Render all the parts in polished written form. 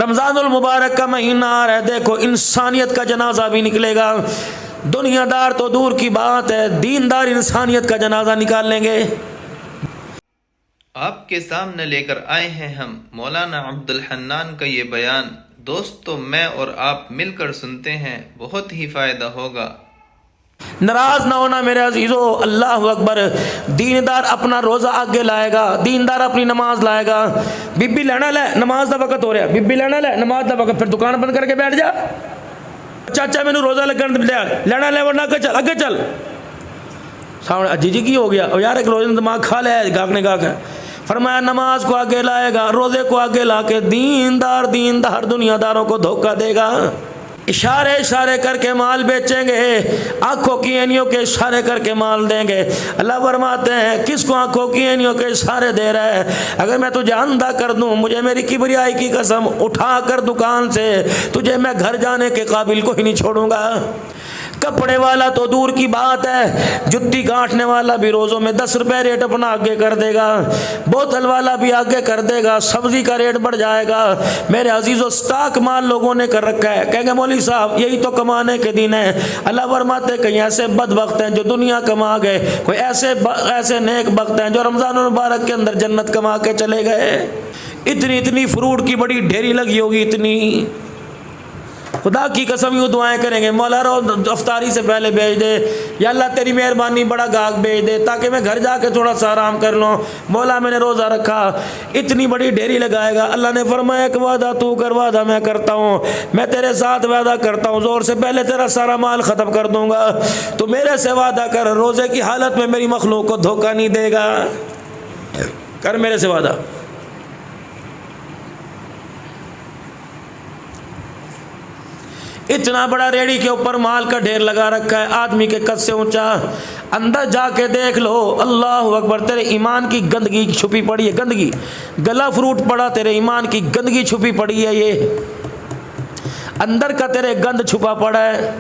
رمضان المبارک کا مہینہ آ رہا ہے، دیکھو انسانیت کا جنازہ بھی نکلے گا۔ دنیا دار تو دور کی بات ہے، دیندار انسانیت کا جنازہ نکال لیں گے۔ آپ کے سامنے لے کر آئے ہیں ہم مولانا عبد الحنان کا یہ بیان۔ دوستو میں اور آپ مل کر سنتے ہیں، بہت ہی فائدہ ہوگا۔ ناراض نہ ہونا میرے عزیزو، اللہ اکبر۔ دیندار اپنا روزہ آگے لائے گا، دیندار اپنی نماز لائے گا۔ بی بی لینا لے، نماز دا وقت ہو رہا ہے، بی بی لینا لے، نماز دا وقت، پھر دکان بند کر کے بیٹھ جا۔ چاچا میں نے روزہ لگن دیا، لینا لے ورنہ چل اگے چل۔ سامنے جی جی کی ہو گیا یار، ایک روزے دماغ کھا لیا ہے، گاہک نے گاہک ہے۔ فرمایا نماز کو آگے لائے گا، روزے کو آگے لا کے دیندار دنیا داروں کو دھوکہ دے گا۔ اشارے اشارے کر کے مال بیچیں گے، آنکھوں کی اینیوں کے اشارے کر کے مال دیں گے۔ اللہ فرماتے ہیں کس کو آنکھوں کی اینیوں کے اشارے دے رہا ہے؟ اگر میں تجھے اندھا کر دوں، مجھے میری کبریائی کی قسم، اٹھا کر دکان سے تجھے میں گھر جانے کے قابل کو ہی نہیں چھوڑوں گا۔ کپڑے والا تو دور کی بات ہے، جتی گانٹنے والا بھی روزوں میں 10 روپے ریٹ اپنا آگے کر دے گا، بوتل والا بھی آگے کر دے گا، سبزی کا ریٹ بڑھ جائے گا۔ میرے عزیزو سٹاک مال لوگوں نے کر رکھا ہے، کہیں گے مولوی صاحب یہی تو کمانے کے دن ہے۔ اللہ فرماتے کہیں ایسے بدبخت ہیں جو دنیا کما گئے، کوئی ایسے نیک بخت ہیں جو رمضان المبارک کے اندر جنت کما کے چلے گئے۔ اتنی فروٹ کی بڑی ڈھیری لگی ہوگی، اتنی، خدا کی قسم یوں دعائیں کریں گے، مولا رو افطاری سے پہلے بھیج دے، یا اللہ تیری مہربانی بڑا گاہک بھیج دے تاکہ میں گھر جا کے تھوڑا سا آرام کر لوں، مولا میں نے روزہ رکھا۔ اتنی بڑی ڈھیری لگائے گا۔ اللہ نے فرمایا ایک وعدہ تو کر، وعدہ میں کرتا ہوں، میں تیرے ساتھ وعدہ کرتا ہوں، زور سے پہلے تیرا سارا مال ختم کر دوں گا، تو میرے سے وعدہ کر، روزے کی حالت میں میری مخلوق کو دھوکہ نہیں دے گا، کر میرے سے وعدہ۔ اتنا بڑا ریڑھی کے اوپر مال کا ڈھیر لگا رکھا ہے، آدمی کے قد سے اونچا، اندر جا کے دیکھ لو، اللہ اکبر، تیرے ایمان کی گندگی چھپی پڑی ہے، گندگی، گلا فروٹ پڑا، تیرے ایمان کی گندگی چھپی پڑی ہے، یہ اندر کا تیرے گند چھپا پڑا ہے۔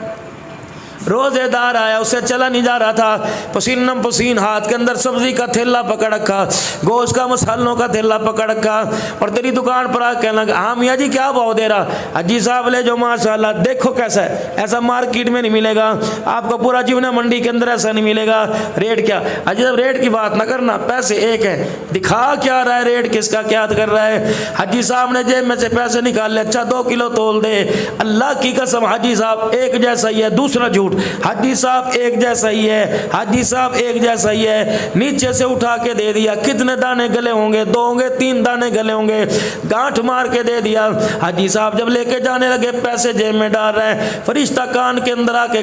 روزے دار آیا، اسے چلا نہیں جا رہا تھا، پسینم پسین، ہاتھ کے اندر سبزی کا تھیلا پکڑ رکھا، گوشت کا مسالوں کا تھیلا پکڑ رکھا، اور تیری دکان پر آ کے کہنے لگا ہاں میاں جی کیا بھاؤ دے رہا؟ حاجی صاحب لے جو ماشاءاللہ، دیکھو کیسا ہے، ایسا مارکیٹ میں نہیں ملے گا آپ کو، پورا جیونا منڈی کے اندر ایسا نہیں ملے گا۔ ریٹ کیا؟ حاجی صاحب ریٹ کی بات نہ کرنا، پیسے ایک ہیں، دکھا کیا رہا ہے، ریٹ کس کا کیا کر رہا ہے؟ حاجی صاحب نے جیب میں سے پیسے نکال لے، اچھا 2 کلو تول دے۔ اللہ کی قسم حاجی صاحب ایک جیسا ہی ہے، دوسرا جھوٹ، حاجی صاحب ایک جیسا ہی ہے، حاجی صاحب ایک جیسا ہی ہے، نیچے سے اٹھا کے دے دیا، کتنے دانے گلے ہوں گے؟ 2 ہوں گے، 3 دانے گلے ہوں گے، گانٹھ مار کے دے دیا۔ حاجی صاحب جب لے کے جانے لگے، پیسے جیب میں ڈال رہے ہیں، فرشتہ کان کے اندر آ کے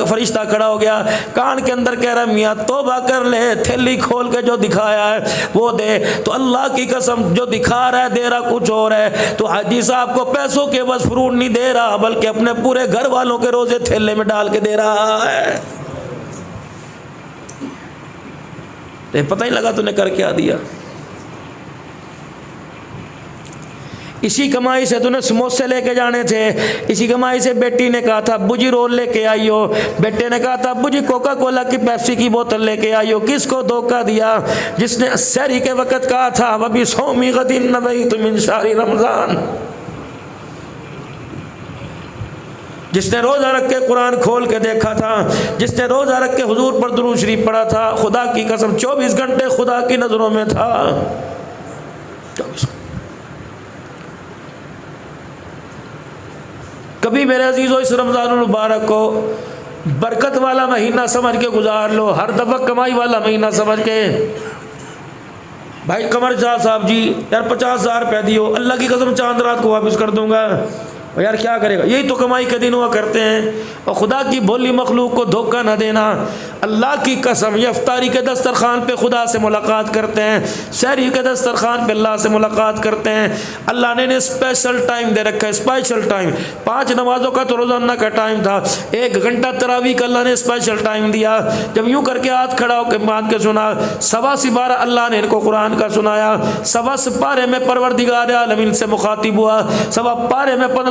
فرشتہ کھڑا ہو گیا، کان کے اندر کہہ رہا میاں توبہ کر لے، تھیلی کھول کے جو دکھایا ہے وہ دے۔ تو اللہ کی قسم جو دکھا رہا ہے دے رہا کچھ اور ہے، تو حاجی صاحب کو پیسوں کے بس فروٹ نہیں دے رہا، بلکہ اپنے پورے گھر والوں کے روزے تھیلے میں ڈال کے دے رہا ہے۔ پتہ ہی لگا تو نے کر کیا دیا۔ اسی کمائی سے تو نے سموسے لے کے جانے تھے، اسی کمائی سے بیٹی نے کہا تھا ابو جی رول لے کے آئی ہو، بیٹے نے کہا تھا ابو جی کوکا کولا کی پیپسی کی بوتل لے کے آئی ہو۔ کس کو دھوکہ دیا؟ جس نے سحری کے وقت کہا تھا وَبِ صَوْمِ غَدٍ نَوَيْتُ مِنْ شَهْرِ رمضان، جس نے روزہ رکھ کے قرآن کھول کے دیکھا تھا، جس نے روزہ رکھ کے حضور پر درود شریف پڑھا تھا، خدا کی قسم 24 گھنٹے خدا کی نظروں میں تھا۔ 24 کبھی میرے عزیزو اس رمضان المبارک کو برکت والا مہینہ سمجھ کے گزار لو، ہر دفعہ کمائی والا مہینہ سمجھ کے۔ بھائی قمر شاہ صاحب جی یار 50,000 روپے دیو، اللہ کی قسم چاند رات کو واپس کر دوں گا، اور یار کیا کرے گا، یہی تو کمائی کے دن ہوا کرتے ہیں۔ اور خدا کی بھولی مخلوق کو دھوکہ نہ دینا، اللہ کی قسم یہ افطاری کے دسترخوان پہ خدا سے ملاقات کرتے ہیں، سحری کے دسترخوان پہ اللہ سے ملاقات کرتے ہیں۔ اللہ نے اسپیشل ٹائم دے رکھا ہے، اسپیشل ٹائم، 5 نمازوں کا تو روزانہ کا ٹائم تھا، 1 گھنٹہ تراویح کا اللہ نے اسپیشل ٹائم دیا۔ جب یوں کر کے ہاتھ کھڑا ہو کے باندھ کے سنا، 12 اللہ نے ان کو قرآن کا سنایا، 12 میں پروردگار عالمین سے مخاطب ہوا، 12 میں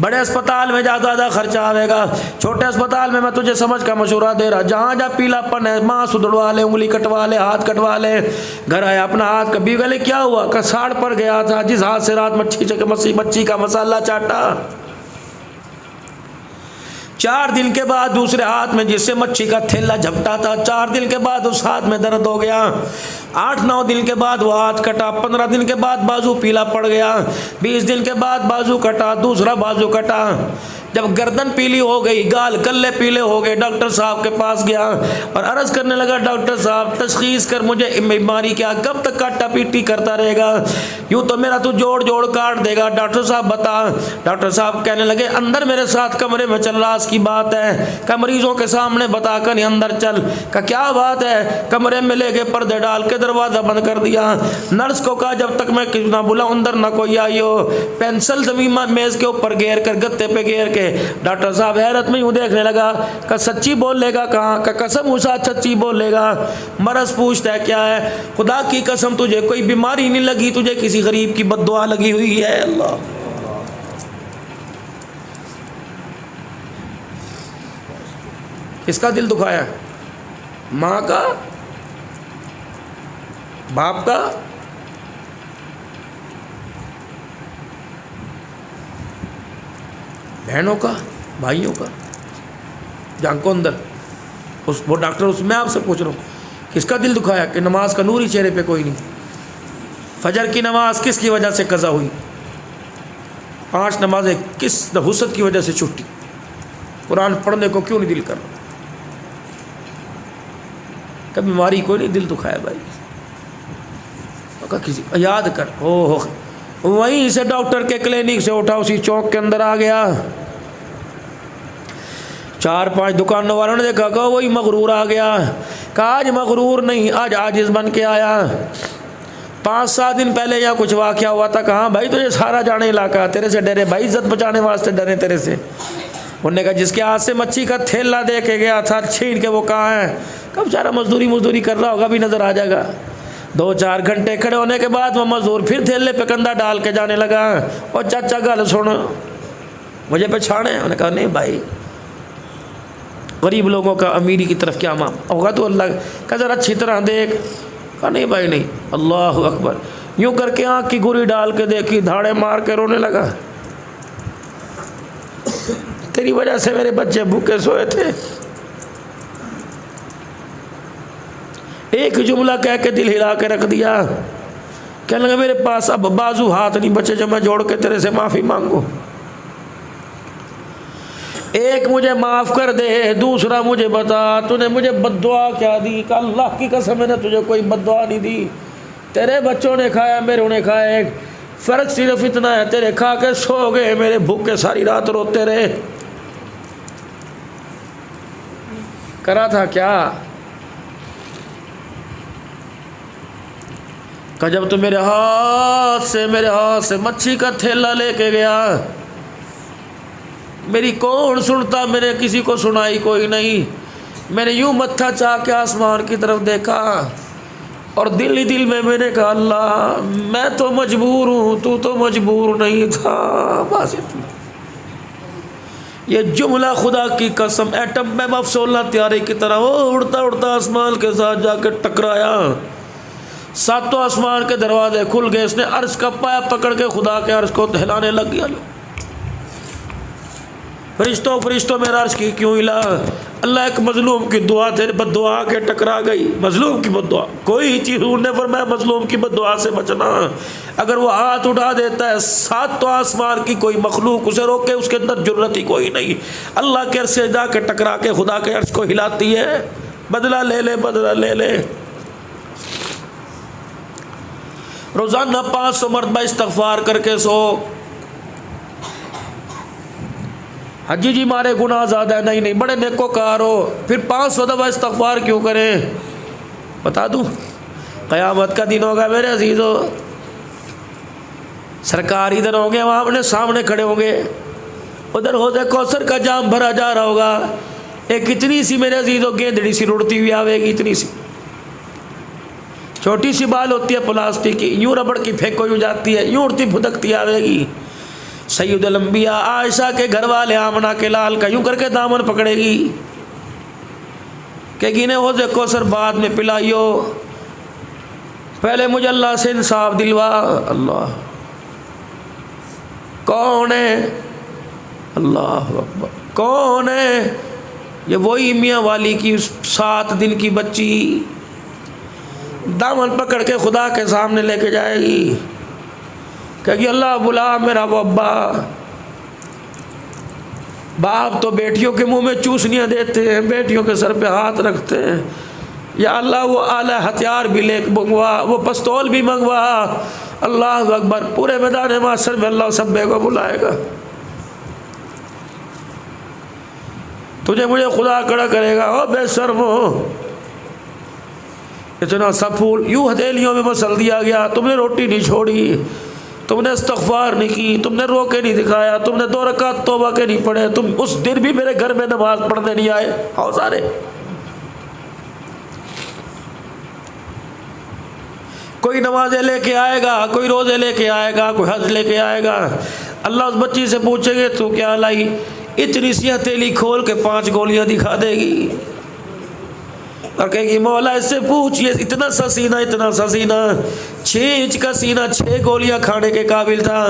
بڑے اسپتال میں جا زیادہ خرچہ آئے گا، چھوٹے اسپتال میں تجھے سمجھ کا مشورہ دے رہا، جہاں جا پیلا پن ہے ماں سدڑوا لے، انگلی کٹوا لے، ہاتھ کٹوا لے۔ گھر آیا اپنا ہاتھ کبھی گلے کیا ہوا کہ ساڑ پر گیا تھا، جس ہاتھ سے رات مچھی کا مسالہ چاٹا، 4 دن کے بعد دوسرے ہاتھ میں جس سے مچھی کا تھیلا جھپٹا تھا، 4 دن کے بعد اس ہاتھ میں درد ہو گیا، 8-9 دن کے بعد وہ ہاتھ کٹا، 15 دن کے بعد بازو پیلا پڑ گیا، 20 دن کے بعد بازو کٹا، دوسرا بازو کٹا، جب گردن پیلی ہو گئی، گال کلے پیلے ہو گئے، ڈاکٹر صاحب کے پاس گیا اور عرض کرنے لگا ڈاکٹر صاحب تشخیص کر مجھے بیماری کیا، کب تک کاٹا پیٹی کرتا رہے گا، یوں تو میرا تو جوڑ کاٹ دے گا، ڈاکٹر صاحب بتا۔ ڈاکٹر صاحب کہنے لگے اندر میرے ساتھ کمرے میں چل، راز کی بات ہے کہ مریضوں کے سامنے بتا کر اندر چل، کہ کیا بات ہے، کمرے میں لے کے پردے ڈال کے دروازہ بند کر دیا، نرس کو کہا جب تک میں نہ بلاؤں اندر نہ کوئی آئی ہو، پینسل زمین میز کے اوپر گیر کر گتے پہ گیر کے ڈاکٹر صاحب حیرت میں یوں دیکھنے لگا کہ سچی بول لے گا کہاں، کہ قسم اسا سچی بول لے گا، مرض پوچھتا ہے کیا ہے، خدا کی قسم تجھے کوئی بیماری نہیں لگی، تجھے کسی غریب کی بد دعا لگی ہوئی ہے۔ اللہ کس کا دل دکھایا، ماں کا، باپ کا، بہنوں کا، بھائیوں کا، جان کو اندر وہ ڈاکٹر، اس میں آپ سے پوچھ رہا ہوں کس کا دل دکھایا کہ نماز کا نور ہی چہرے پہ کوئی نہیں، فجر کی نماز کس کی وجہ سے قضا ہوئی، 5 نمازیں کس نحوست کی وجہ سے چھٹی، قرآن پڑھنے کو کیوں نہیں دل کر رہا، کبھی بیماری کوئی نہیں دل دکھایا بھائی، کسی یاد کر، او وہیں سے ڈاکٹر کے کلینک سے اٹھا اسی چوک کے اندر آ گیا، 4-5 دکانوں والوں نے دیکھا کہ وہی مغرور آ گیا، کہا آج مغرور نہیں آج عاجز بن کے آیا، 5-7 دن پہلے یہاں کچھ واقعہ ہوا تھا، کہاں بھائی تجھے سارا جانے علاقہ تیرے سے ڈرے بھائی، عزت بچانے واسطے ڈرے تیرے سے، انہوں نے کہا جس کے ہاتھ سے مچھی کا تھیلا دے کے گیا تھا چھین کے وہ کہاں ہے، کب بیچارہ مزدوری کر رہا ہوگا بھی نظر آ جائے گا، 2-4 گھنٹے کھڑے ہونے کے بعد وہ مزدور پھر تھیلے پہ کندھا ڈال کے جانے لگا، اور چاچا گل سن مجھے پہچانے، انہوں نے کہا نہیں بھائی، غریب لوگوں کا امیری کی طرف کیا معاملہ ہوگا، تو اللہ کا ذرا اچھی طرح دیکھ، کہا نہیں بھائی نہیں، اللہ اکبر، یوں کر کے آنکھ کی گوری ڈال کے دیکھی، دھاڑے مار کے رونے لگا، تیری وجہ سے میرے بچے بھوکے سوئے تھے، ایک جملہ کہہ کے دل ہلا کے رکھ دیا، کہنے لگا میرے پاس اب بازو ہاتھ نہیں بچے جو میں جوڑ کے تیرے سے معافی مانگوں، ایک مجھے معاف کر دے، دوسرا مجھے بتا تو نے مجھے بد دعا کیا دی، کہ اللہ کی قسم میں نے تجھے کوئی بد دعا نہیں دی، تیرے بچوں نے کھایا میرے نے کھایا، ایک فرق صرف اتنا ہے تیرے کھا کے سو گئے، میرے بھوکے ساری رات روتے رہے، کرا تھا کیا، کہ جب تو میرے ہاتھ سے مچھی کا تھیلا لے کے گیا، میری کون سنتا، میں نے کسی کو سنائی کوئی نہیں، میں نے یوں متھا چاہ کے آسمان کی طرف دیکھا اور دل ہی دل میں نے کہا اللہ میں تو مجبور ہوں، تو تو مجبور نہیں تھا، بس اتنا، یہ جملہ خدا کی قسم ایٹم میں مفصولہ تیاری کی طرح وہ اڑتا آسمان کے ساتھ جا کے ٹکرایا، 7 آسمان کے دروازے کھل گئے، اس نے عرش کا پایا پکڑ کے خدا کے عرش کو ہلانے لگ گیا، فرشتوں میرا عرش کی کیوں ہلا، اللہ ایک مظلوم کی دعا تیرے بد دعا کے ٹکرا گئی، مظلوم کی بد دعا، کوئی چیز نے فرمایا مظلوم کی بد دعا سے بچنا، اگر وہ ہاتھ اٹھا دیتا ہے 7 آسمان کی کوئی مخلوق اسے روکے، اس کے اندر جرت ہی کوئی نہیں، اللہ کے عرش سے جا کے ٹکرا کے خدا کے عرش کو ہلاتی ہے، بدلہ لے لے، روزانہ 500 مرتبہ استغفار کر کے سو، حجی جی مارے گناہ زیادہ ہے، نہیں بڑے نیکوکار ہو، پھر 500 دفعہ استغفار کیوں کریں، بتا دوں قیامت کا دن ہوگا میرے عزیزو، سرکار ادھر ہوں گے، وہاں اپنے سامنے کھڑے ہوں گے، ادھر حوض کوثر کا جام بھرا جا رہا ہوگا، ایک اتنی سی میرے عزیزو گیندڑی سی رڑتی ہوئی آوے گی، اتنی سی چھوٹی سی بال ہوتی ہے پلاسٹک کی، یوں ربڑ کی پھینکو یوں جاتی ہے، یوں اڑتی پھدکتی آوے گی، سید الانبیاء عائشہ کے گھر والے آمنہ کے لال کا یوں کر کے دامن پکڑے گی کہ گینے حوض کوثر بعد میں پلائیو، پہلے مجھے اللہ سے انصاف دلوا۔ اللہ کون ہے؟ اللہ اکبر، کون ہے؟ یہ وہی میاں والی کی 7 دن کی بچی دامن پکڑ کے خدا کے سامنے لے کے جائے گی کہ اللہ بلا میرا وہ ابا۔ باپ تو بیٹیوں کے منہ میں چوسنیاں دیتے ہیں، بیٹیوں کے سر پہ ہاتھ رکھتے ہیں، یا اللہ وہ اعلیٰ ہتھیار بھی لے منگوا، وہ پستول بھی منگوا۔ اللہ اکبر، پورے میدان محشر میں اللہ سب کو بلائے گا، تجھے مجھے خدا کھڑا کرے گا، او بے شرمو، اتنا سب پھول یوں ہتھیلیوں میں مسل دیا گیا، تم نے روٹی نہیں چھوڑی، تم نے استغفار نہیں کی، تم نے رو کے نہیں دکھایا، تم نے 2 رکعت توبہ کے نہیں پڑھے، تم اس دن بھی میرے گھر میں نماز پڑھنے نہیں آئے۔ آؤ سارے، کوئی نمازیں لے کے آئے گا، کوئی روزے لے کے آئے گا، کوئی حج لے کے آئے گا۔ اللہ اس بچی سے پوچھیں گے تو کیا لائی؟ اتنی سی ہتھیلی کھول کے 5 گولیاں دکھا دے گی اور کہے گی مولا اس سے پوچھ، یہ اتنا سا سینہ، اتنا سا سینہ، 6 انچ کا سینہ 6 گولیاں کھانے کے قابل تھا،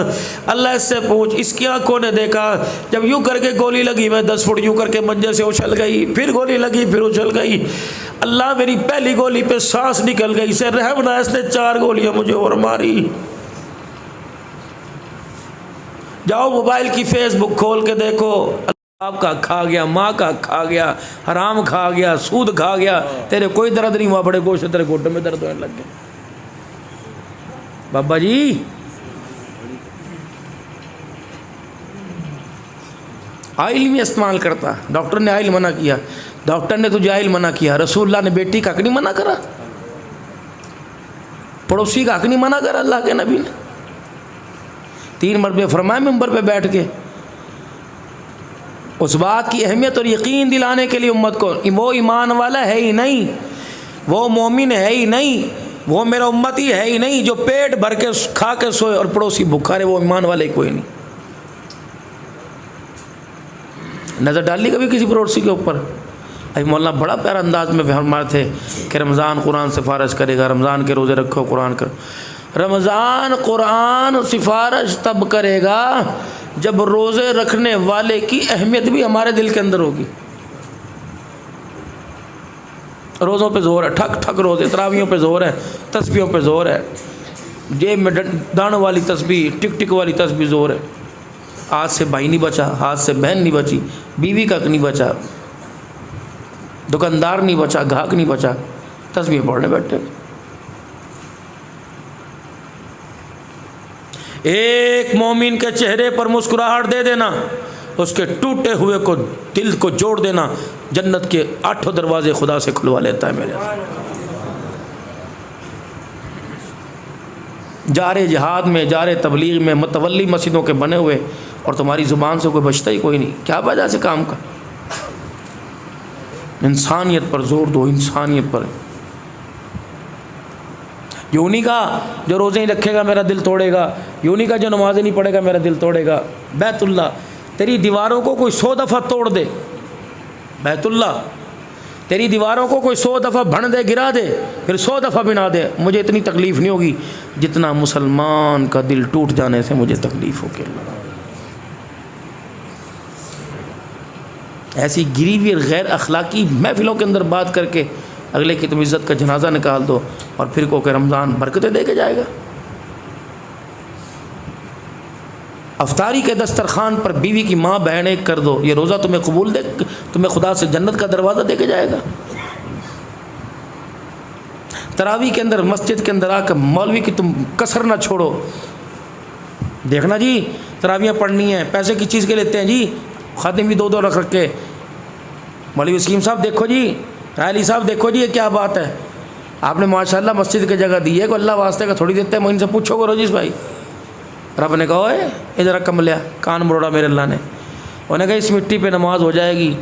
اللہ اس سے پوچھ اس کی آنکھوں نے دیکھا جب یوں کر کے گولی لگی میں 10 فٹ یوں کر کے منجے سے اچھل گئی، پھر گولی لگی پھر اچھل گئی، اللہ میری پہلی گولی پہ سانس نکل گئی، اسے رحم نہ، اس نے 4 گولیاں مجھے اور ماری۔ جاؤ موبائل کی فیس بک کھول کے دیکھو، باپ کا کھا گیا، ماں کا کھا گیا، حرام کھا گیا، سود کھا گیا، تیرے کوئی درد نہیں ہوا، بڑے گوشت تیرے گھٹنے میں درد ہونے لگ گئے۔ بابا جی آئل میں استعمال کرتا، ڈاکٹر نے آئل منع کیا، ڈاکٹر نے تجھے آئل منع کیا، رسول اللہ نے بیٹی کا حق نہیں منع کرا، پڑوسی کا حق نہیں منع کرا اللہ کے نبی نے؟ 3 مرتبہ فرمایا ممبر پہ بیٹھ کے، اس بات کی اہمیت اور یقین دلانے کے لیے امت کو، وہ ایمان والا ہے ہی نہیں، وہ مومن ہے ہی نہیں، وہ میرا امتی ہے ہی نہیں جو پیٹ بھر کے کھا کے سوئے اور پڑوسی بھوکا رہے، وہ ایمان والے کوئی نہیں۔ نظر ڈالی کبھی کسی پڑوسی کے اوپر؟ ابھی مولانا بڑا پیارا انداز میں فرماتے تھے کہ رمضان قرآن سفارش کرے گا، رمضان کے روزے رکھو قرآن کرو۔ رمضان قرآن سفارش تب کرے گا جب روزے رکھنے والے کی اہمیت بھی ہمارے دل کے اندر ہوگی۔ روزوں پہ زور ہے، ٹھک ٹھک روزے، تراویحوں پہ زور ہے، تسبیحوں پہ زور ہے، جیب میں دانوں والی تسبیح، ٹک ٹک والی تسبیح زور ہے، ہاتھ سے بھائی نہیں بچا، ہاتھ سے بہن نہیں بچی، بیوی کا نہیں بچا، دکاندار نہیں بچا، گاہک نہیں بچا، تسبیح پڑھنے بیٹھے۔ ایک مومن کے چہرے پر مسکراہٹ دے دینا، اس کے ٹوٹے ہوئے کو دل کو جوڑ دینا، جنت کے 8 دروازے خدا سے کھلوا لیتا ہے میرے۔ جارے جہاد میں، جارے تبلیغ میں، متولی مسجدوں کے بنے ہوئے، اور تمہاری زبان سے کوئی بچتا ہی کوئی نہیں، کیا وجہ سے کام کا؟ انسانیت پر زور دو، انسانیت پر۔ یوں نہیں کہا جو روزے نہیں رکھے گا میرا دل توڑے گا، یوں نہیں کہا جو نمازیں نہیں پڑھے گا میرا دل توڑے گا۔ بیت اللہ تیری دیواروں کو کوئی 100 دفعہ توڑ دے، بیت اللہ تیری دیواروں کو کوئی 100 دفعہ بھن دے، گرا دے، پھر 100 دفعہ بنا دے، مجھے اتنی تکلیف نہیں ہوگی جتنا مسلمان کا دل ٹوٹ جانے سے مجھے تکلیف ہوگی۔ اللہ ایسی گری ہوئی غیر اخلاقی محفلوں کے اندر بات کر کے اگلے کی تم عزت کا جنازہ نکال دو اور پھر کو کہ رمضان برکتیں دے کے جائے گا۔ افطاری کے دسترخوان پر بیوی کی ماں بہن ایک کر دو، یہ روزہ تمہیں قبول دے، تمہیں خدا سے جنت کا دروازہ دے کے جائے گا۔ تراویح کے اندر مسجد کے اندر آ کر مولوی کی تم کسر نہ چھوڑو، دیکھنا جی تراویحیں پڑھنی ہیں، پیسے کی چیز کے لیتے ہیں جی، خادم بھی 2 رکھ کے، مولوی وسیم صاحب دیکھو جی، علی صاحب دیکھو جی، یہ کیا بات ہے، آپ نے ماشاءاللہ مسجد کی جگہ دی ہے، کوئی اللہ واسطے کا تھوڑی دیتے ہیں، میں ان سے پوچھو گے روجیس بھائی، رب نے کہا اے ادھر کم لیا، کان مروڑا میرے اللہ نے، انہوں نے کہا اس مٹی پہ نماز ہو جائے گی،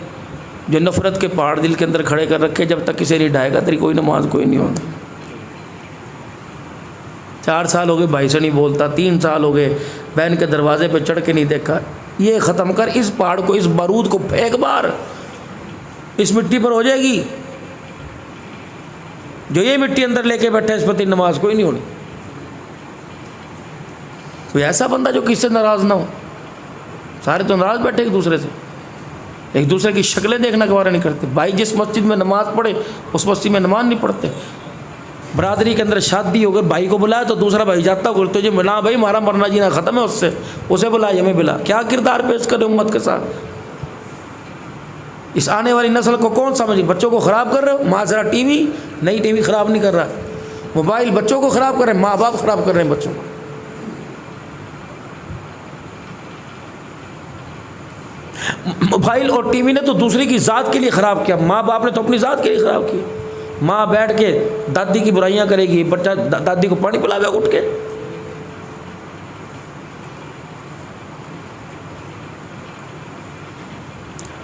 جو نفرت کے پہاڑ دل کے اندر کھڑے کر رکھے، جب تک کسی نہیں ڈھائے گا تیری کوئی نماز کوئی نہیں ہوتی۔ 4 سال ہو گئے بھائی سے نہیں بولتا، 3 سال ہو گئے بہن کے دروازے پہ چڑھ کے نہیں دیکھا. یہ ختم کر اس پہاڑ کو, اس بارود کو پھینک باہر, اس مٹی پر ہو جائے گی. جو یہ مٹی اندر لے کے بیٹھا اس پر تیری نماز کوئی نہیں ہونی. کوئی ایسا بندہ جو کس سے ناراض نہ ہو. سارے تو ناراض بیٹھے ایک دوسرے سے, ایک دوسرے کی شکلیں دیکھنا گوارا نہیں کرتے. بھائی جس مسجد میں نماز پڑھے اس مسجد میں نماز نہیں پڑھتے. برادری کے اندر شادی ہو گئی, بھائی کو بلایا تو دوسرا بھائی جاتا ہو تجھے ملا بھائی ہمارا مرنا جینا ختم ہے اس سے, اسے بلا ہمیں بلا. کیا کردار پیش کرے امت کے ساتھ. اس آنے والی نسل کو کون سمجھے. بچوں کو خراب کر رہے ہو, معاشرہ ٹی وی, نئی ٹی وی خراب نہیں کر رہا, موبائل بچوں کو خراب کر رہے ہیں, ماں باپ خراب کر رہے ہیں بچوں کو. موبائل اور ٹی وی نے تو دوسری کی ذات کے لیے خراب کیا, ماں باپ نے تو اپنی ذات کے لیے خراب کیا. ماں بیٹھ کے دادی کی برائیاں کرے گی, بچہ دادی کو پانی پلاوے اٹھ کے.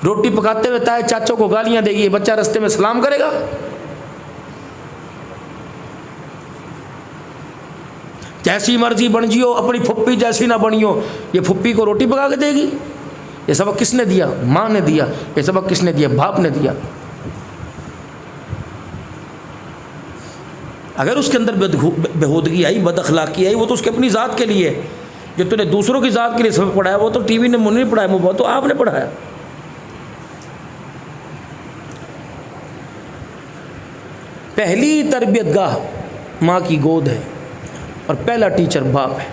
روٹی پکاتے ہوئے تائے چاچوں کو گالیاں دے گی, بچہ رستے میں سلام کرے گا. جیسی مرضی بن جیو, اپنی پھپھی جیسی نہ بنیو, یہ پھپھی کو روٹی پکا کے دے گی. یہ سبق کس نے دیا؟ ماں نے دیا. یہ سبق کس نے دیا؟ باپ نے دیا. اگر اس کے اندر بےہودگی آئی, بد اخلاقی آئی, وہ تو اس کے اپنی ذات کے لیے. جو تو نے دوسروں کی ذات کے لیے سبق پڑھایا وہ تو ٹی وی نے نہیں پڑھایا, وہ تو آپ نے پڑھایا. پہلی تربیت گاہ ماں کی گود ہے اور پہلا ٹیچر باپ ہے.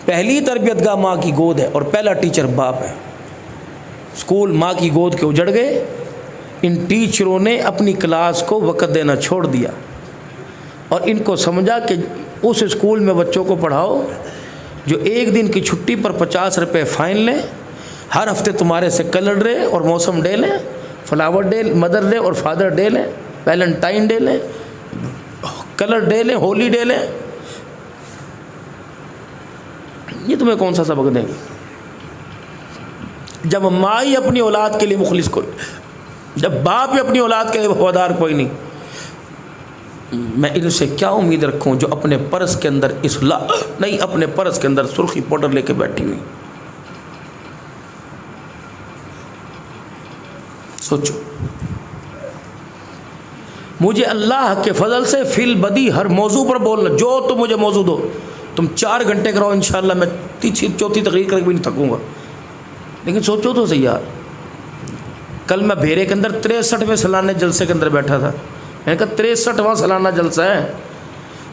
پہلی تربیت گاہ ماں کی گود ہے اور پہلا ٹیچر باپ ہے. اسکول ماں کی گود کے اجڑ گئے. ان ٹیچروں نے اپنی کلاس کو وقت دینا چھوڑ دیا اور ان کو سمجھا کہ اس اسکول میں بچوں کو پڑھاؤ جو ایک دن کی چھٹی پر 50 روپے فائن لیں, ہر ہفتے تمہارے سے کلر ڈے اور موسم ڈے لیں, فلاور ڈے, مدر ڈے اور فادر ڈے لیں, ویلنٹائن ڈے لیں, کلر ڈے لیں, ہولی ڈے لیں. یہ تمہیں کون سا سبق دیں گے جب ماں ہی اپنی اولاد کے لیے مخلص کوئی, جب باپ ہی اپنی اولاد کے لیے وفادار کوئی نہیں. میں ان سے کیا امید رکھوں جو اپنے پرس کے اندر اصلاح نہیں, اپنے پرس کے اندر سرخی پاؤڈر لے کے بیٹھی ہوئی. سوچو. مجھے اللہ کے فضل سے فی البدی ہر موضوع پر بولنا, جو تم مجھے موضوع دو, تم 4 گھنٹے کراؤ انشاءاللہ, میں تیسری چوتھی تقریر کر کے بھی نہیں تھکوں گا. لیکن سوچو تو صحیح یار, کل میں بھیرے کے اندر 63ویں سالانہ جلسے کے اندر بیٹھا تھا. میں نے کہا 63واں سالانہ جلسہ ہے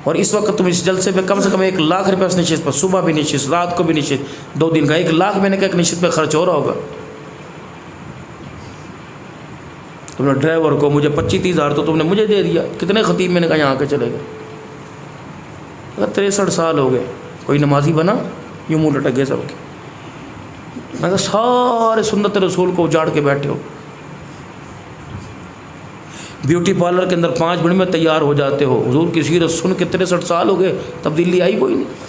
اور اس وقت تم اس جلسے پہ کم سے کم 1 لاکھ روپے اس نشست پر, صبح بھی نشست, رات کو بھی نشست, 2 دن کا 1 لاکھ میں نے کہا ایک نشست پہ خرچ ہو رہا ہوگا. تم نے ڈرائیور کو مجھے 25-30 ہزار تو تم نے مجھے دے دیا. کتنے خطیب میں نے کہا یہاں کے چلے گئے. 63 سال ہو گئے, کوئی نمازی بنا؟ یوں منہ لٹک گئے سب کے. میں کہا سارے سنت رسول کو اجاڑ کے بیٹھے ہو. بیوٹی پارلر کے اندر 5 منٹ میں تیار ہو جاتے ہو. حضور کی سیرت سن کے 63 سال ہو گئے, تبدیلی آئی کوئی نہیں.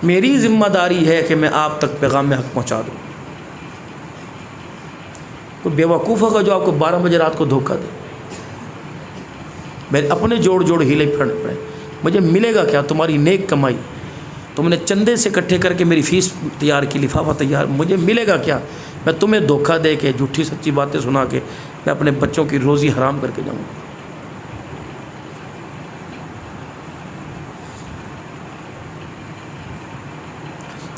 میری ذمہ داری ہے کہ میں آپ تک پیغام حق پہنچا دوں. کوئی بیوقوف ہوگا جو آپ کو 12 بجے رات کو دھوکہ دے. میرے اپنے جوڑ ہیلے پھڑنے پڑے. مجھے ملے گا کیا؟ تمہاری نیک کمائی. تم نے چندے سے اکٹھے کر کے میری فیس تیار کی, لفافہ تیار, مجھے ملے گا کیا؟ میں تمہیں دھوکہ دے کے جھوٹی سچی باتیں سنا کے میں اپنے بچوں کی روزی حرام کر کے جاؤں گا.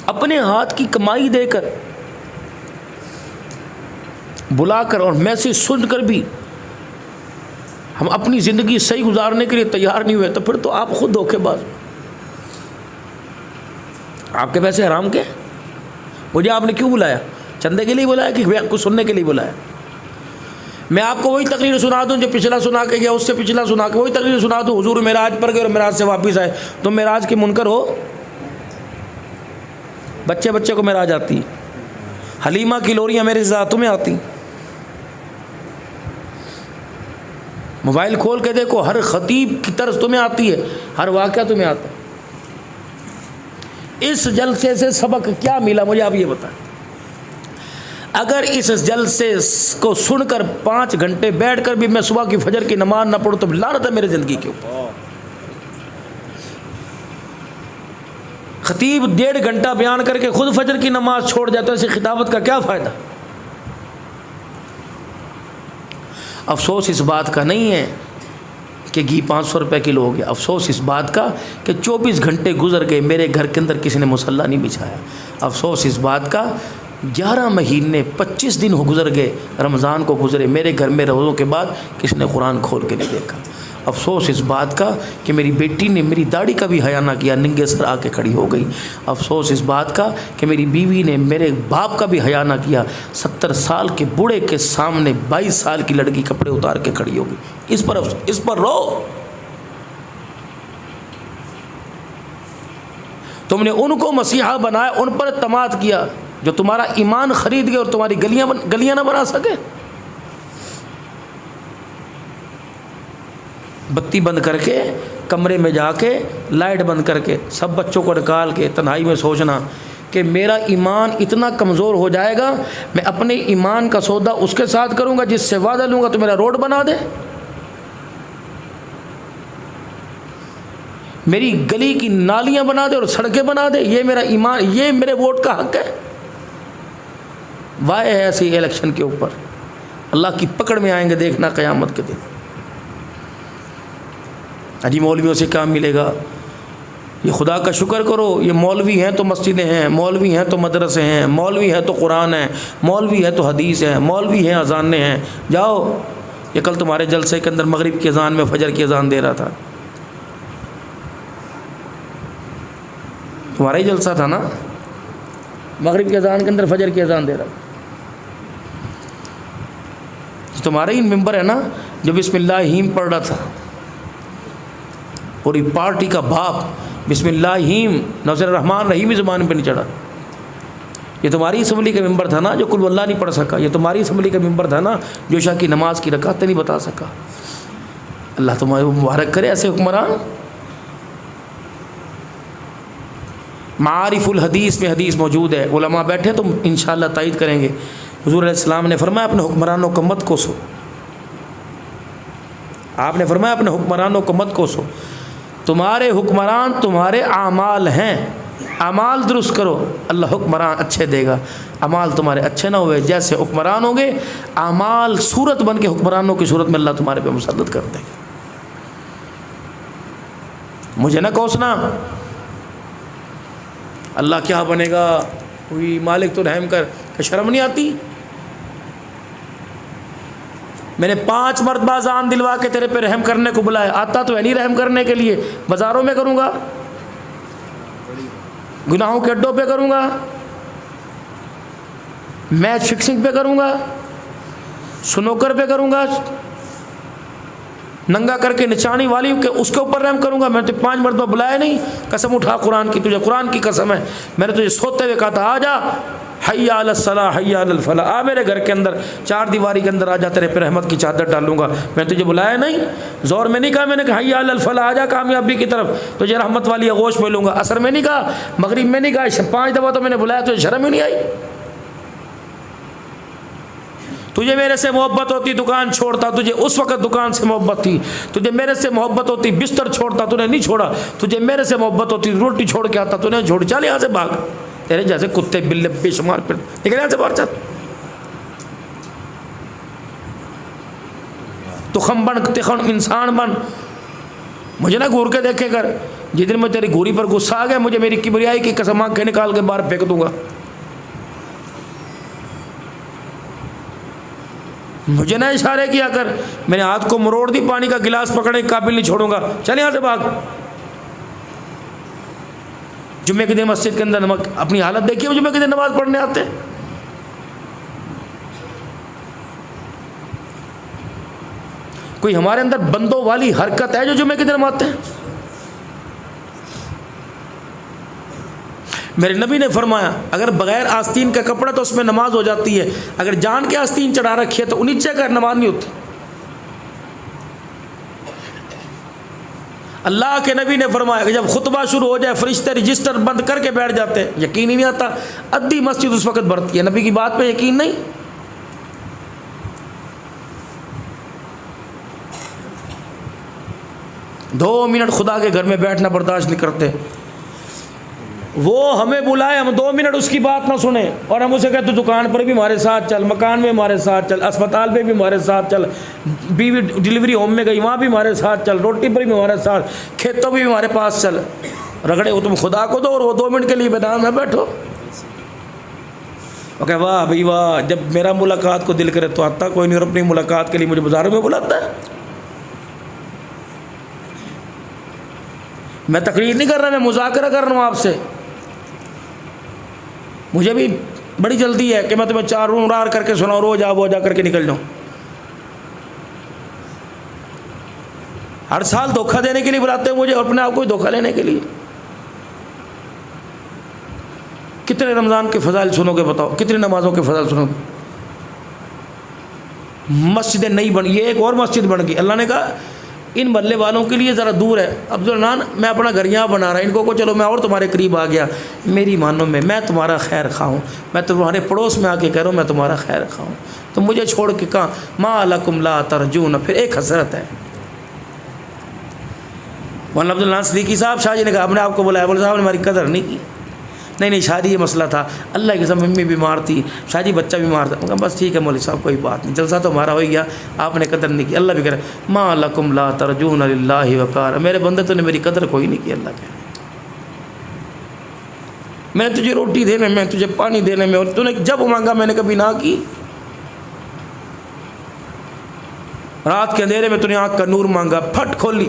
اپنے ہاتھ کی کمائی دے کر, بلا کر اور میسج سن کر بھی ہم اپنی زندگی صحیح گزارنے کے لیے تیار نہیں ہوئے, تو پھر تو آپ خود دھوکے باز. آپ کے پیسے حرام کے. مجھے آپ نے کیوں بلایا؟ چندے کے لیے بلایا کہ کچھ سننے کے لیے بلایا؟ میں آپ کو وہی تقریر سنا دوں جو پچھلا سنا کے گیا, اس سے پچھلا سنا کے وہی تقریر سنا دوں. حضور معراج پر گئے اور معراج سے واپس آئے, تو معراج کے منکر ہو؟ بچے کو معراج آتی, حلیمہ کی لوریاں میرے ساتھ تمہیں آتی. موبائل کھول کے دیکھو, ہر خطیب کی طرز تمہیں آتی ہے, ہر واقعہ تمہیں آتا ہے. اس جلسے سے سبق کیا ملا مجھے آپ یہ بتائیں. اگر اس جلسے کو سن کر 5 گھنٹے بیٹھ کر بھی میں صبح کی فجر کی نماز نہ پڑھوں تو لعنت ہے میری زندگی کے اوپر. خطیب 1.5 گھنٹہ بیان کر کے خود فجر کی نماز چھوڑ جاتا ہے، ایسی خطابت کا کیا فائدہ؟ افسوس اس بات کا نہیں ہے کہ گھی 500 روپے کلو ہو گیا، افسوس اس بات کا کہ 24 گھنٹے گزر گئے میرے گھر کے اندر کسی نے مصلی نہیں بچھایا. افسوس اس بات کا 11 مہینے 25 دن ہو گزر گئے، رمضان کو گزرے، میرے گھر میں روزوں کے بعد کسی نے قرآن کھول کے نہیں دیکھا. افسوس اس بات کا کہ میری بیٹی نے میری داڑھی کا بھی حیا نہ کیا، ننگے سر آ کے کھڑی ہو گئی. افسوس اس بات کا کہ میری بیوی نے میرے باپ کا بھی حیا نہ کیا، 70 سال کے بوڑھے کے سامنے 22 سال کی لڑکی کپڑے اتار کے کھڑی ہو گئی. اس پر رو. تم نے ان کو مسیحا بنایا، ان پر اعتماد کیا جو تمہارا ایمان خرید گئے اور تمہاری گلیاں نہ بنا سکے. بتی بند کر کے کمرے میں جا کے لائٹ بند کر کے سب بچوں کو نکال کے تنہائی میں سوچنا کہ میرا ایمان اتنا کمزور ہو جائے گا، میں اپنے ایمان کا سودا اس کے ساتھ کروں گا جس سے وعدہ لوں گا تو میرا روڈ بنا دے، میری گلی کی نالیاں بنا دے اور سڑکیں بنا دے. یہ میرا ایمان، یہ میرے ووٹ کا حق ہے. وائے ہے ایسی الیکشن کے اوپر، اللہ کی پکڑ میں آئیں گے دیکھنا قیامت کے دن. اجی مولویوں سے کام ملے گا. یہ خدا کا شکر کرو، یہ مولوی ہیں تو مسجدیں ہیں، مولوی ہیں تو مدرسے ہیں، مولوی ہیں تو قرآن ہے، مولوی ہے تو حدیث ہے، مولوی ہیں اذانیں ہیں. جاؤ، یہ کل تمہارے جلسے کے اندر مغرب کی اذان میں فجر کی اذان دے رہا تھا، تمہارا ہی جلسہ تھا نا، مغرب کی اذان کے اندر فجر کی اذان دے رہا تھا. تمہارا ہی ممبر ہے نا جو بسم اللہ ہیم پڑھ رہا تھا، پوری پارٹی کا باپ بسم اللہ ہیم ناصر الرحمن رحیم زبان پہ نہیں چڑھا. یہ تمہاری اسمبلی کا ممبر تھا نا جو قل اللہ نہیں پڑھ سکا. یہ تمہاری اسمبلی کا ممبر تھا نا جو عشاء کی نماز کی رکعتیں نہیں بتا سکا. اللہ تمہارے مبارک کرے ایسے حکمران. معارف الحدیث میں حدیث موجود ہے، علماء بیٹھے تو انشاءاللہ تائید کریں گے. حضور علیہ السلام نے فرمایا اپنے حکمرانوں کو مت کوسو. آپ نے فرمایا اپنے حکمرانوں کو مت کوسو. تمہارے حکمران تمہارے اعمال ہیں، اعمال درست کرو، اللہ حکمران اچھے دے گا. اعمال تمہارے اچھے نہ ہوئے، جیسے حکمران ہوں گے اعمال صورت بن کے حکمرانوں کی صورت میں اللہ تمہارے پہ مسلط کر دے گا. مجھے نہ کوسنا. اللہ کیا بنے گا، کوئی مالک تو رحم کر. کہ شرم نہیں آتی؟ میں نے 5 مرتبہ اذان دلوا کے تیرے پہ رحم کرنے کو بلایا، آتا تو ہے نہیں رحم کرنے کے لیے. بازاروں میں کروں گا، گناہوں کے اڈوں پہ کروں گا، میچ فکسنگ پہ کروں گا، سنوکر پہ کروں گا، ننگا کر کے نچانی والی کے اس کے اوپر رحم کروں گا. میں نے 5 مرتبہ بلایا نہیں. قسم اٹھا قرآن کی، تجھے قرآن کی قسم ہے، میں نے تجھے سوتے ہوئے کہا تھا آ جا، حی علی الصلاح حی علی الفلاح، آ میرے گھر کے اندر 4 دیواری کے اندر آ جا، تیرے پہ رحمت کی چادر ڈالوں گا. میں نے تجھے بلایا نہیں، زور میں نہیں کہا. میں نے کہا حی علی الفلاح، آ جا کامیابی کی طرف، تجھے رحمت والی آغوش ملوں گا. عصر میں نہیں کہا، مغرب میں نہیں کہا، 5 دفعہ تو میں نے بلایا، تجھے شرم ہی نہیں آئی؟ تجھے میرے سے محبت ہوتی دکان چھوڑتا، تجھے اس وقت دکان سے محبت تھی. تجھے میرے سے محبت ہوتی بستر چھوڑتا، تو نے نہیں چھوڑا. تجھے میرے سے محبت ہوتی روٹی چھوڑ کے آتا، تو نے چھوڑ. چل یہاں سے بھاگ، تیرے جیسے کتے بلے بے شمار پھر نکل یہاں سے باہر. چل تخم بن تخم انسان بن. مجھے نہ گور کے دیکھے کر. جس دن میں تیری گوری پر غصہ آ گیا، مجھے میری کبریائی کی قسم آنکھیں نکال کے باہر پھینک دوں گا. مجھے نہ اشارے کیا کر. میں نے ہاتھ کو مروڑ دی، پانی کا گلاس پکڑنے کے قابل نہیں چھوڑوں گا. چل یہاں سے بھاگ. جمعے کے دن مسجد کے اندر اپنی حالت دیکھیے، جمعے کے دن نماز پڑھنے آتے. کوئی ہمارے اندر بندوں والی حرکت ہے جو جمعے کے دن ہم آتے ہیں؟ میرے نبی نے فرمایا اگر بغیر آستین کا کپڑا تو اس میں نماز ہو جاتی ہے، اگر جان کے آستین چڑھا رکھی ہے تو نیچے کا نماز نہیں ہوتی. اللہ کے نبی نے فرمایا کہ جب خطبہ شروع ہو جائے فرشتے رجسٹر بند کر کے بیٹھ جاتے ہیں، یقین ہی نہیں آتا، ادھی مسجد اس وقت بھرتی ہے، نبی کی بات پہ یقین نہیں۔ 2 منٹ خدا کے گھر میں بیٹھنا برداشت نہیں کرتے، وہ ہمیں بلائے، ہم 2 منٹ اس کی بات نہ سنیں اور ہم اسے کہتے دکان پر بھی ہمارے ساتھ چل، مکان میں ہمارے ساتھ چل، اسپتال میں بھی ہمارے ساتھ چل، بیوی ڈلیوری ہوم میں گئی وہاں بھی ہمارے ساتھ چل، روٹی پر بھی ہمارے ساتھ، کھیتوں بھی ہمارے پاس چل، رگڑے ہو تم خدا کو دو اور وہ 2 منٹ کے لیے میدان میں بیٹھو۔ اوکے واہ بھائی واہ، جب میرا ملاقات کو دل کرے تو آتا کوئی نہیں، اور اپنی ملاقات کے لیے مجھے بازاروں میں بلاتا ہے۔ میں تقریر نہیں کر رہا، میں مذاکرہ کر رہا ہوں آپ سے۔ مجھے بھی بڑی جلدی ہے کہ میں تمہیں 4 امرار کر کے سناؤں، روز وہ جا کر کے نکل جاؤں۔ ہر سال دھوکہ دینے کے لیے بلاتے ہیں مجھے اور اپنے آپ کو دھوکہ لینے کے لیے۔ کتنے رمضان کے فضائل سنو گے بتاؤ، کتنی نمازوں کے فضائل سنو گے؟ مسجدیں نہیں بن، یہ ایک اور مسجد بن گئی، اللہ نے کہا ان محلے والوں کے لیے ذرا دور ہے، عبدالرحمن میں اپنا گھر یہاں بنا رہا، ان کو چلو میں اور تمہارے قریب آ گیا، میری مانو میں تمہارا خیر خواہ ہوں، میں تمہارے پڑوس میں آ کے کہہ رہا ہوں میں تمہارا خیر خواہ ہوں، تم مجھے چھوڑ کے کہاں ما لکم لا ترجون، پھر ایک حسرت ہے۔ مولانا عبدالرحمن صدیقی صاحب شاہ جی نے کہا اپنے آپ کو بلایا، بولے صاحب نے ہماری قدر نہیں کی، نہیں شادی یہ مسئلہ تھا، اللہ کی قسم امی بیمار تھی، شاہ جی بچہ بیمار تھا، کہا بس ٹھیک ہے مولوی صاحب کوئی بات نہیں، جلسہ تو ہمارا ہو گیا، آپ نے قدر نہیں کی، اللہ بھی کہہ رہا ہے ما لکم لا ترجون للہ وقار، میرے بندے تو نے میری قدر کوئی نہیں کی، اللہ کہہ رہا ہے میں تجھے روٹی دینے میں، تجھے پانی دینے میں، اور تو نے جب مانگا میں نے کبھی نہ کی، رات کے اندھیرے میں تو نے آنکھ کا نور مانگا، پھٹ کھولی،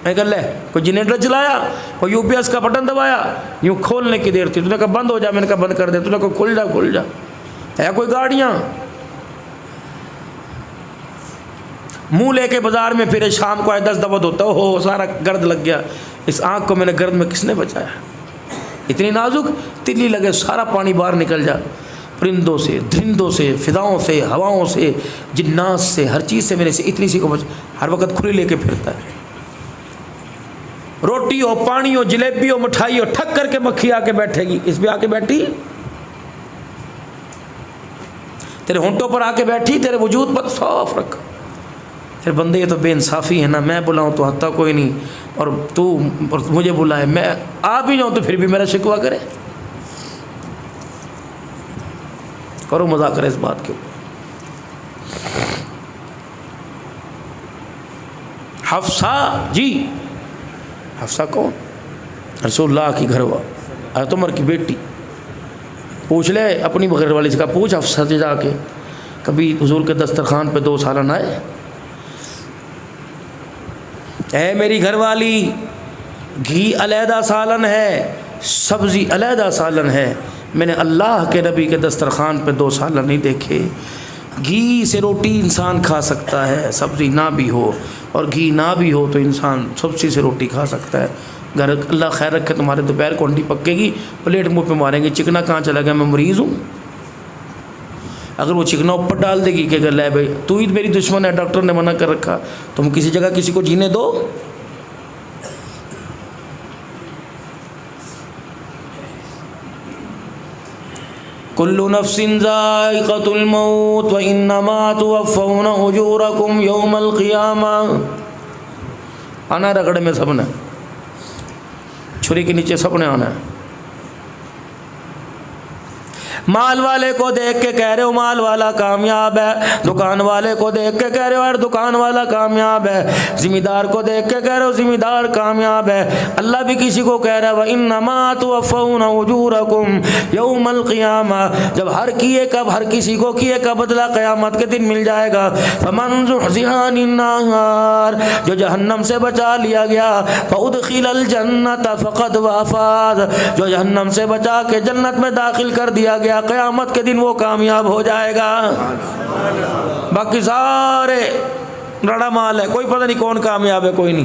میں کہا لے کوئی جنریٹر چلایا، کوئی یو پی ایس کا بٹن دبایا، یوں کھولنے کی دیر تھی، تو نے کہا بند ہو جا، میں نے کہا بند کر دے، تو نے کہا کھل جا، ہے کوئی گاڑیاں، منہ لے کے بازار میں پھرے، شام کو آئے 10 دفعہ دھوتا ہو سارا گرد لگ گیا، اس آنکھ کو میں نے گرد میں کس نے بچایا، اتنی نازک، تلی لگے سارا پانی باہر نکل جا، پرندوں سے، درندوں سے، فضاؤں سے، ہواؤں سے، جنات سے، ہر چیز سے میرے سے اتنی سی کو بچ، ہر وقت کھلی لے کے پھرتا ہے، روٹی ہو، پانی ہو، جلیبی ہو، مٹھائی ہو، ٹھک کر کے مکھی آ کے بیٹھے گی، اس پہ آ کے بیٹھی، تیرے ہونٹوں پر آ کے بیٹھی، تیرے وجود پر صاف رکھ، پھر بندے یہ تو بے انصافی ہے نا، میں بلاؤں تو حتیٰ کوئی نہیں، اور تو مجھے بلائے، میں آ بھی جاؤں تو پھر بھی میرا شکوہ کرے، کرو مذاکرہ اس بات کے اوپر۔ حفصہ جی، حفصہ کون؟ رسول اللہ کی گھر والی، حضرت عمر کی بیٹی، پوچھ لے اپنی گھر والی سے، کہا پوچھ حفصہ سے جا کے کبھی حضور کے دسترخوان پہ 2 سالن آئے؟ اے میری گھر والی، گھی علیحدہ سالن ہے، سبزی علیحدہ سالن ہے، میں نے اللہ کے نبی کے دسترخوان پہ 2 سالن نہیں دیکھے۔ گھی سے روٹی انسان کھا سکتا ہے، سبزی نہ بھی ہو، اور گھی نہ بھی ہو تو انسان سبزی سے روٹی کھا سکتا ہے۔ گھر اللہ خیر رکھے تمہارے دوپہر کو انڈی پکے گی، پلیٹ منہ پہ ماریں گے، چکنا کہاں چلا گیا، میں مریض ہوں۔ اگر وہ چکنا اوپر ڈال دے گی کہ لے بھائی تو ہی میری دشمن ہے، ڈاکٹر نے منع کر رکھا، تم کسی جگہ کسی کو جینے دو۔ کل نفس ذائقۃ الموت وانما توفون اجورکم یوم القیامہ، آنا رگڑے میں سب نے، چھری کے نیچے سب نے آنا ہے۔ مال والے کو دیکھ کے کہہ رہے ہو مال والا کامیاب ہے، دکان والے کو دیکھ کے کہہ رہے ہو یار دکان والا کامیاب ہے، ذمہ دار کو دیکھ کے کہہ رہے ہو ذمہ دار کامیاب ہے۔ اللہ بھی کسی کو کہہ رہا ہے وَإِنَّمَا تُوَفَّوْنَ أُجُورَكُمْ يَوْمَ الْقِيَامَةِ، جب ہر کیے کب، ہر کسی کو کیے کا بدلہ قیامت کے دن مل جائے گا۔ فَمَنْ زُحْزِحَ عَنِ النَّارِ، جو جہنم سے بچا لیا گیا، فَأُدْخِلَ الْجَنَّةَ فَقَدْ وَافَازَ، جو جہنم سے بچا کے جنت میں داخل کر دیا گیا، قیامت کے دن وہ کامیاب ہو جائے گا۔ باقی سارے رڑا مال ہے، کوئی پتہ نہیں کون کامیاب ہے کوئی نہیں۔